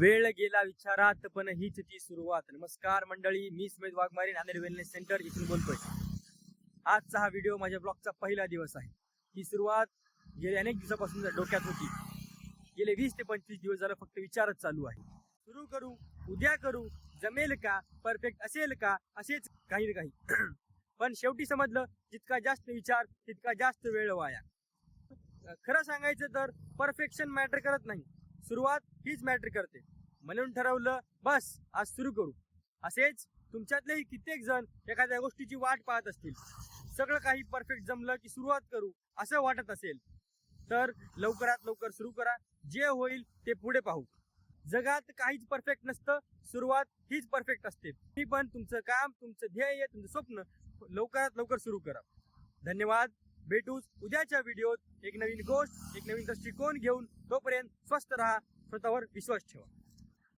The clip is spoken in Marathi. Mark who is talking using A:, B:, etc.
A: वेळ गेला विचारात पण हीच ती सुरुवात. नमस्कार मंडळी, मी स्मित वाघमारे, नांदेड वेलनेस सेंटर इथून बोलतोय. आजचा हा व्हिडिओ माझ्या ब्लॉगचा पहिला दिवस आहे. ही सुरुवात गेल्या अनेक दिवसापासून डोक्यात होती. गेले 20 ते 25 दिवस झालं फक्त विचारच चालू आहे. सुरू करू, उद्या करू, जमेल का, परफेक्ट असेल का, असेच काही ना काही. पण शेवटी समजलं, जितका जास्त विचार तितका जास्त वेळ वाया. खरं सांगायचं तर परफेक्शन मॅटर करत नाही, सुरुवात हीच मॅटर करते. म्हणून ठरवलं, बस आज सुरू करू. असेच तुमच्यातलेही कित्येक जण एखाद्या गोष्टीची वाट पाहत असतील. सगळं काही परफेक्ट जमलं की सुरुवात करू असं वाटत असेल तर लवकरात लवकर सुरू करा. जे होईल ते पुढे पाहू. जगात काहीच परफेक्ट नसतं, सुरुवात हीच परफेक्ट असते. मी पण तुमचं काम, तुमचं ध्येय, तुमचं स्वप्न लवकरात लवकर सुरू करा. धन्यवाद. भेटूच उद्याच्या व्हिडिओत एक नवीन गोष्ट, एक नवीन दृष्टिकोन घेऊन. तोपर्यंत स्वस्थ राहा, स्वतःवर विश्वास ठेवा.